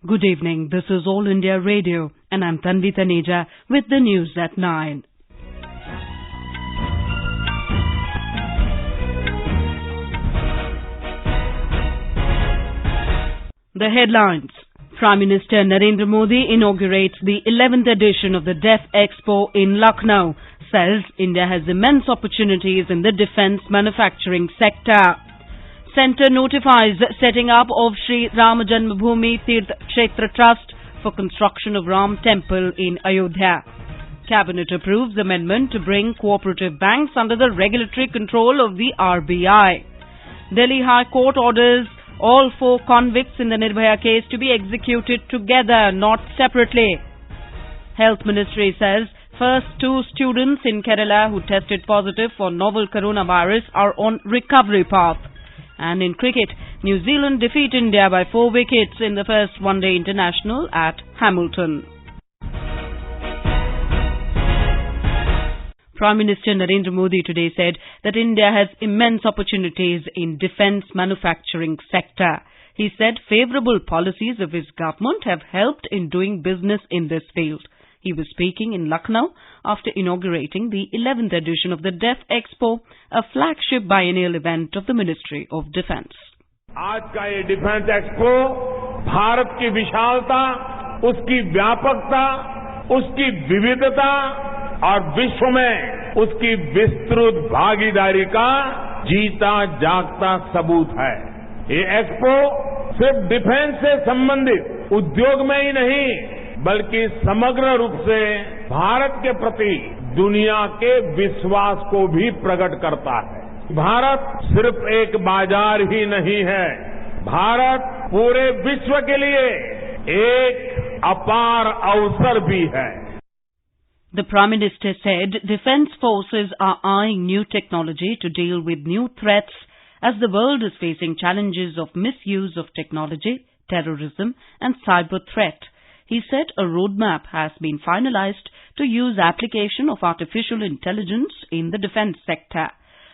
Good evening, this is All India Radio and I'm Tanvi Taneja with the news at 9. The headlines. Prime Minister Narendra Modi inaugurates the 11th edition of the DefExpo in Lucknow, says India has immense opportunities in the defence manufacturing sector. Centre notifies setting up of Shri Janmbhoomi Teerth Kshetra Trust for construction of Ram Temple in Ayodhya. Cabinet approves amendment to bring cooperative banks under the regulatory control of the RBI. Delhi High Court orders all 4 convicts in the Nirbhaya case to be executed together, not separately. Health Ministry says first 2 students in Kerala who tested positive for novel coronavirus are on recovery path. And in cricket, New Zealand defeat India by 4 wickets in the first one-day international at Hamilton. Prime Minister Narendra Modi today said that India has immense opportunities in defence manufacturing sector. He said favourable policies of his government have helped in doing business in this field. He was speaking in Lucknow after inaugurating the 11th edition of the DefExpo, a flagship biennial event of the Ministry of Defence. आज का ये defence expo Bharat की विशालता, उसकी व्यापकता, उसकी विविधता और विश्व में उसकी विस्तृत भागीदारी का जीता जागता सबूत है। ये एक्सपो सिर्फ डिफेंस से संबंधित उद्योग में ही नहीं बल्कि समग्र रूप से भारत के प्रति दुनिया के विश्वास को भी प्रकट करता है। भारत सिर्फ एक बाजार ही नहीं है, भारत पूरे विश्व के लिए एक अपार अवसर भी है। The Prime Minister said defence forces are eyeing new technology to deal with new threats as the world is facing challenges of misuse of technology, terrorism and cyber threat. He said a roadmap has been finalized to use application of artificial intelligence in the defence sector.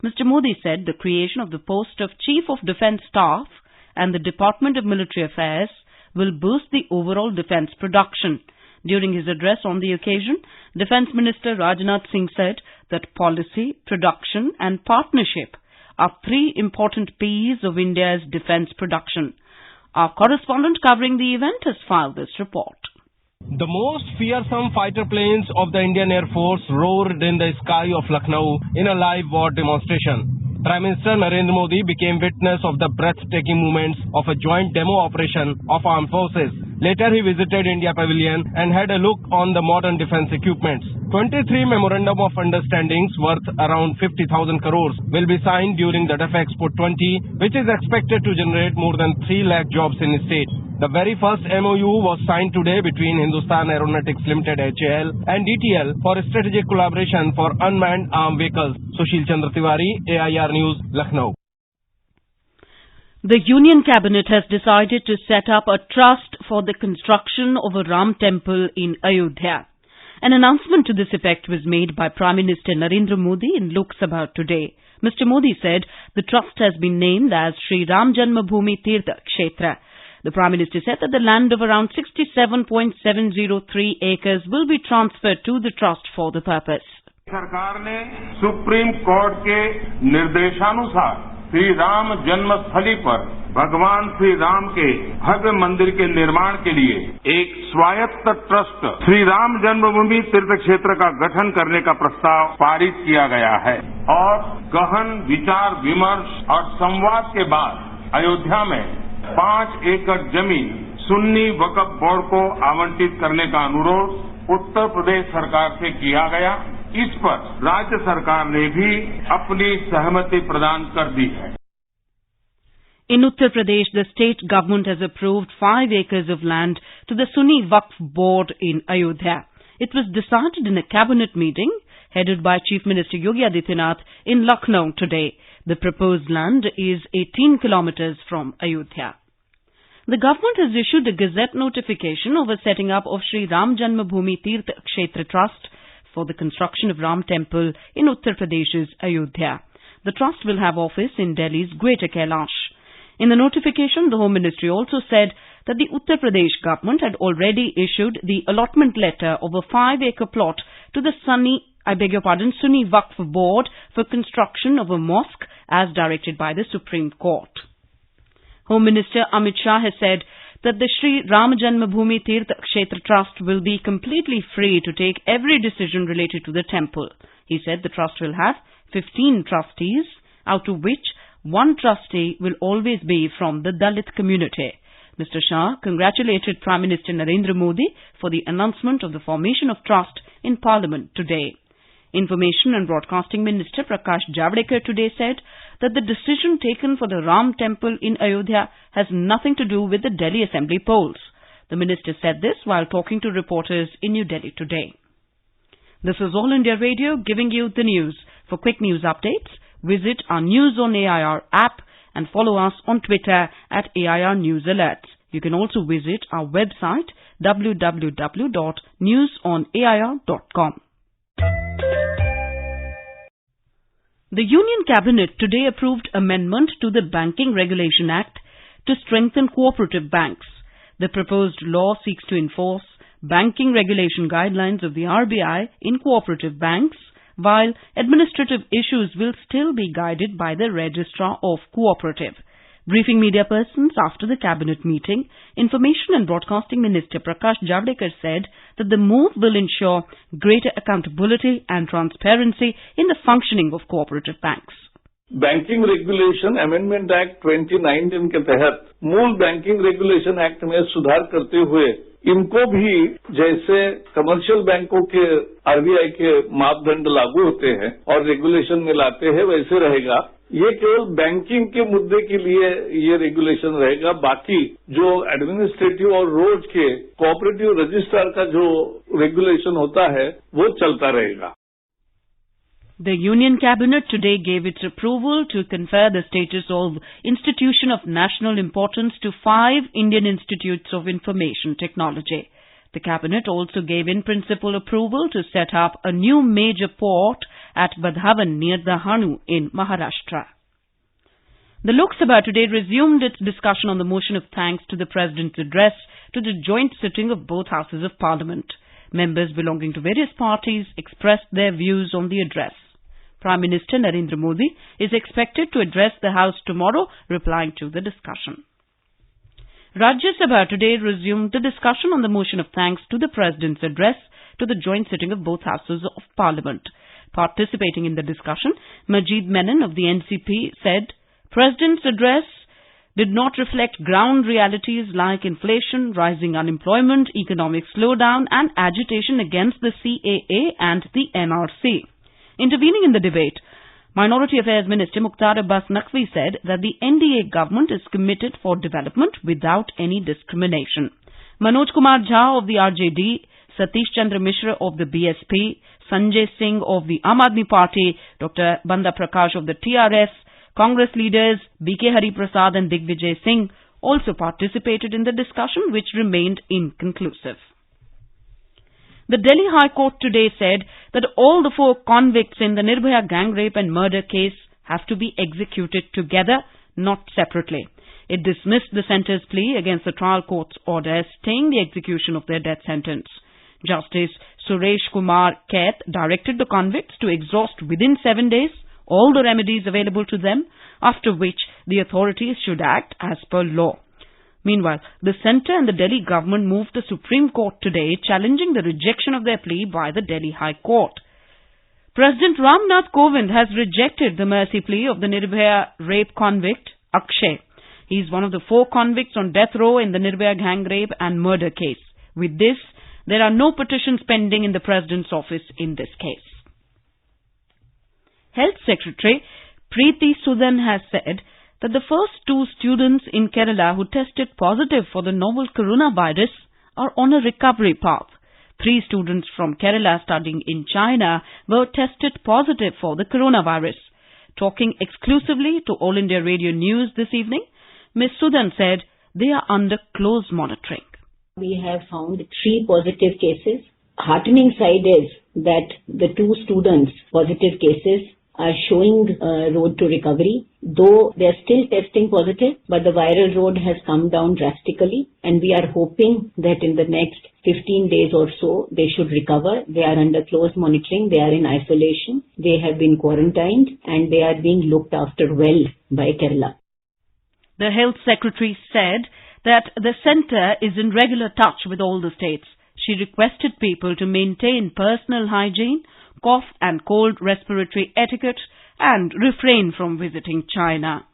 Mr. Modi said the creation of the post of Chief of Defence Staff and the Department of Military Affairs will boost the overall defence production. During his address on the occasion, Defence Minister Rajnath Singh said that policy, production and partnership are 3 important P's of India's defence production. Our correspondent covering the event has filed this report. The most fearsome fighter planes of the Indian Air Force roared in the sky of Lucknow in a live war demonstration. Prime Minister Narendra Modi became witness of the breathtaking movements of a joint demo operation of armed forces. Later, he visited India Pavilion and had a look on the modern defence equipments. 23 Memorandum of Understandings worth around 50,000 crores will be signed during the DefExpo 20, which is expected to generate more than 3 lakh jobs in the state. The very first MOU was signed today between Hindustan Aeronautics Limited HAL and DTL for strategic collaboration for unmanned armed vehicles. Sushil Chandra Tiwari, AIR News, Lucknow. The Union Cabinet has decided to set up a trust for the construction of a Ram Temple in Ayodhya. An announcement to this effect was made by Prime Minister Narendra Modi in Lok Sabha today. Mr. Modi said the trust has been named as Shri Janmbhoomi Teerth Kshetra. The Prime Minister said that the land of around 67.703 acres will be transferred to the trust for the purpose. सरकार ने supreme court के निर्देशानुसार श्री राम जन्मस्थली पर भगवान श्री राम के भव्य मंदिर के निर्माण के लिए एक स्वायत्त ट्रस्ट श्री राम जन्मभूमि तीर्थ क्षेत्र का गठन करने का प्रस्ताव पारित किया गया है और गहन विचार विमर्श और संवाद के बाद अयोध्या में 5 एकड़ जमीन सुन्नी वक्फ बोर्ड को आवंटित करने का अनुरोध उत्तर प्रदेश सरकार से किया गया। इस पर राज्य सरकार ने भी अपनी सहमति प्रदान कर दी है। In Uttar Pradesh, the state government has approved 5 acres of land to the Sunni Waqf Board in Ayodhya. It was decided in a cabinet meeting headed by Chief Minister Yogi Adityanath in Lucknow today. The proposed land is 18 kilometers from Ayodhya. The government has issued a gazette notification over setting up of Shri Ram Janmbhoomi Teerth Kshetra Trust for the construction of Ram Temple in Uttar Pradesh's Ayodhya. The trust will have office in Delhi's Greater Kailash. In the notification, the Home Ministry also said that the Uttar Pradesh government had already issued the allotment letter of a 5-acre plot to the Sunni Waqf Board for construction of a mosque as directed by the Supreme Court. Home Minister Amit Shah has said that the Shri Janmbhoomi Teerth Kshetra Trust will be completely free to take every decision related to the temple. He said the trust will have 15 trustees, out of which one trustee will always be from the Dalit community. Mr. Shah congratulated Prime Minister Narendra Modi for the announcement of the formation of trust in Parliament today. Information and Broadcasting Minister Prakash Javadekar today said that the decision taken for the Ram Temple in Ayodhya has nothing to do with the Delhi Assembly polls. The minister said this while talking to reporters in New Delhi today. This is All India Radio giving you the news. For quick news updates, visit our News on AIR app and follow us on Twitter at AIR News Alerts. You can also visit our website www.newsonair.com. The Union Cabinet today approved amendment to the Banking Regulation Act to strengthen cooperative banks. The proposed law seeks to enforce banking regulation guidelines of the RBI in cooperative banks, while administrative issues will still be guided by the Registrar of Cooperative. Briefing media persons after the cabinet meeting, Information and Broadcasting Minister Prakash Javadekar said that the move will ensure greater accountability and transparency in the functioning of cooperative banks. Banking regulation amendment act 2019 के तहत मूल banking regulation act में सुधार करते हुए इनको भी जैसे कमर्शियल बैंकों के आरबीआई के मापदंड लागू होते हैं और रेगुलेशन में लाते हैं वैसे रहेगा। ये केवल बैंकिंग के मुद्दे के लिए ये रेगुलेशन रहेगा। बाकी जो एडमिनिस्ट्रेटिव और रोज के कोऑपरेटिव रजिस्ट्रार का जो रेगुलेशन होता है वो चलता रहेगा। The Union Cabinet today gave its approval to confer the status of Institution of National Importance to 5 Indian Institutes of Information Technology. The Cabinet also gave in principle approval to set up a new major port at Badhavan near Dahanu in Maharashtra. The Lok Sabha today resumed its discussion on the motion of thanks to the President's address to the joint sitting of both houses of Parliament. Members belonging to various parties expressed their views on the address. Prime Minister Narendra Modi is expected to address the House tomorrow, replying to the discussion. Rajya Sabha today resumed the discussion on the motion of thanks to the President's address to the joint sitting of both Houses of Parliament. Participating in the discussion, Majid Menon of the NCP said, President's address did not reflect ground realities like inflation, rising unemployment, economic slowdown and agitation against the CAA and the NRC. Intervening in the debate, Minority Affairs Minister Mukhtar Abbas Naqvi said that the NDA government is committed for development without any discrimination. Manoj Kumar Jha of the RJD, Satish Chandra Mishra of the BSP, Sanjay Singh of the Aam Aadmi Party, Dr. Banda Prakash of the TRS, Congress leaders BK Hari Prasad and Digvijay Singh also participated in the discussion, which remained inconclusive. The Delhi High Court today said that all the 4 convicts in the Nirbhaya gang rape and murder case have to be executed together, not separately. It dismissed the centre's plea against the trial court's order staying the execution of their death sentence. Justice Suresh Kumar Kaith directed the convicts to exhaust within 7 days all the remedies available to them, after which the authorities should act as per law. Meanwhile, the centre and the Delhi government moved the Supreme Court today, challenging the rejection of their plea by the Delhi High Court. President Ram Nath Kovind has rejected the mercy plea of the Nirbhaya rape convict, Akshay. He is one of the 4 convicts on death row in the Nirbhaya gang rape and murder case. With this, there are no petitions pending in the President's office in this case. Health Secretary Preeti Sudan has said that the first 2 students in Kerala who tested positive for the novel coronavirus are on a recovery path. 3 students from Kerala studying in China were tested positive for the coronavirus. Talking exclusively to All India Radio News this evening, Ms. Sudan said they are under close monitoring. We have found 3 positive cases. Heartening side is that the 2 students' positive cases are showing a road to recovery. Though they are still testing positive, but the viral load has come down drastically, and we are hoping that in the next 15 days or so, they should recover. They are under close monitoring. They are in isolation. They have been quarantined, and they are being looked after well by Kerala. The Health Secretary said that the centre is in regular touch with all the states. She requested people to maintain personal hygiene, cough and cold respiratory etiquette, and refrain from visiting China.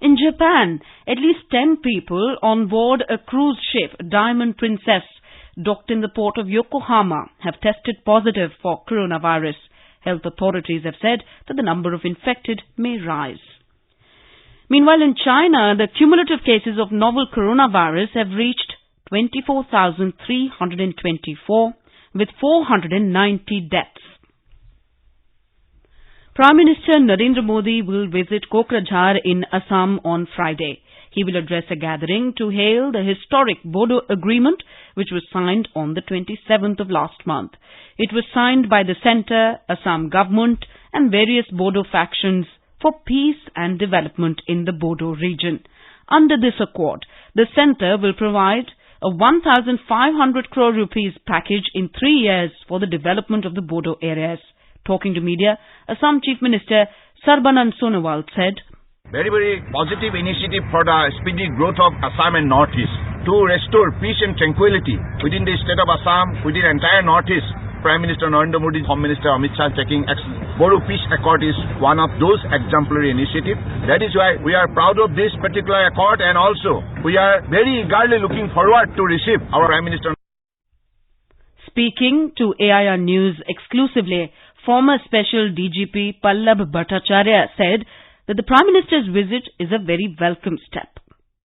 In Japan, at least 10 people on board a cruise ship, Diamond Princess, docked in the port of Yokohama, have tested positive for coronavirus. Health authorities have said that the number of infected may rise. Meanwhile, in China, the cumulative cases of novel coronavirus have reached 24,324, with 490 deaths. Prime Minister Narendra Modi will visit Kokrajhar in Assam on Friday. He will address a gathering to hail the historic Bodo Agreement, which was signed on the 27th of last month. It was signed by the centre, Assam government and various Bodo factions for peace and development in the Bodo region. Under this accord, the centre will provide a 1,500 crore rupees package in 3 years for the development of the Bodo areas. Talking to media, Assam Chief Minister Sarbanand Sonowal said, Very positive initiative for the speedy growth of Assam and Northeast to restore peace and tranquility within the state of Assam, within the entire Northeast. Prime Minister Narendra Modi, Home Minister Amit Shah taking action. Bodo Peace Accord is one of those exemplary initiatives. That is why we are proud of this particular accord, and also we are very eagerly looking forward to receive our Prime Minister. Speaking to AIR News exclusively, former Special DGP Pallab Bhattacharya said that the Prime Minister's visit is a very welcome step.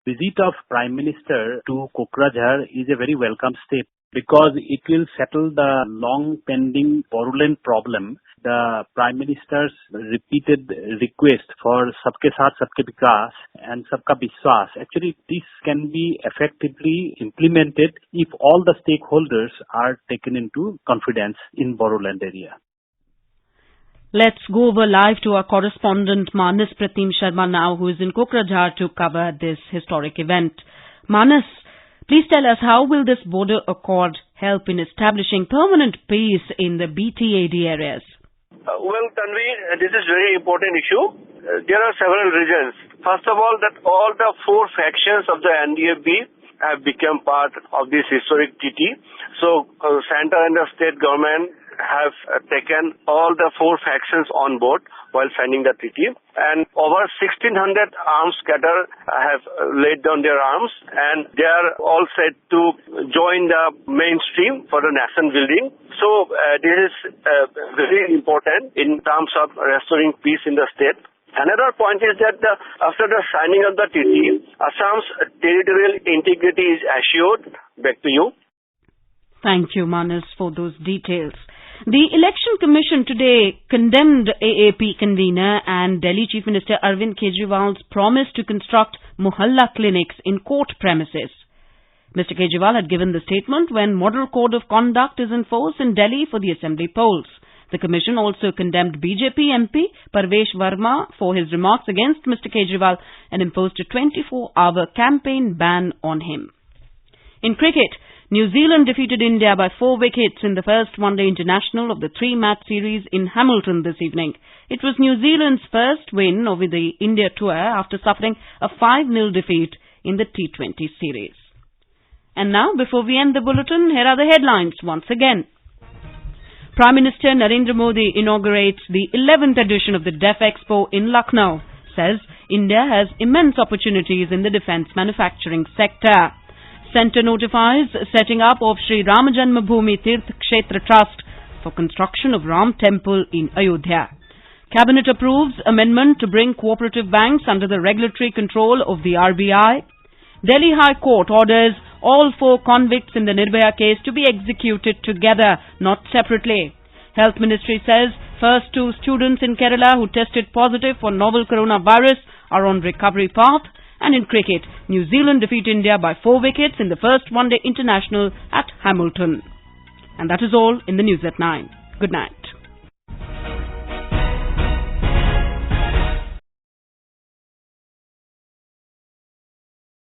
Visit of Prime Minister to Kokrajhar is a very welcome step because it will settle the long pending Bodoland problem. The Prime Minister's repeated request for Sabke Saath Sabke Vikas and Sabka Vishwas. Actually, this can be effectively implemented if all the stakeholders are taken into confidence in Bodoland area. Let's go over live to our correspondent Manas Pratim Sharma now, who is in Kokrajhar to cover this historic event. Manas, please tell us, how will this border accord help in establishing permanent peace in the BTAD areas? Well, Tanvi, this is a very important issue. There are several reasons. First of all, that all the four factions of the NDFB have become part of this historic treaty. So, central and the state government have taken all the four factions on board while signing the treaty, and over 1,600 arms cadre have laid down their arms, and they are all set to join the mainstream for the nation building. So this is very important in terms of restoring peace in the state. Another point is that after the signing of the treaty, Assam's territorial integrity is assured. Back to you. Thank you, Manas, for those details. The Election Commission today condemned AAP convener and Delhi Chief Minister Arvind Kejriwal's promise to construct Mohalla clinics in court premises. Mr. Kejriwal had given the statement when Model Code of Conduct is in force in Delhi for the assembly polls. The Commission also condemned BJP MP Parvesh Verma for his remarks against Mr. Kejriwal and imposed a 24-hour campaign ban on him. In cricket, New Zealand defeated India by 4 wickets in the first one-day international of the 3-match series in Hamilton this evening. It was New Zealand's first win over the India tour after suffering a 5-0 defeat in the T20 series. And now, before we end the bulletin, here are the headlines once again. Prime Minister Narendra Modi inaugurates the 11th edition of the DefExpo in Lucknow, says India has immense opportunities in the defence manufacturing sector. Centre notifies setting up of Shri Janmbhoomi Teerth Kshetra Trust for construction of Ram Temple in Ayodhya. Cabinet approves amendment to bring cooperative banks under the regulatory control of the RBI. Delhi High Court orders all 4 convicts in the Nirbhaya case to be executed together, not separately. Health Ministry says first 2 students in Kerala who tested positive for novel coronavirus are on recovery path. And in cricket, New Zealand defeat India by 4 wickets in the first one-day international at Hamilton. And that is all in the news at 9. Good night.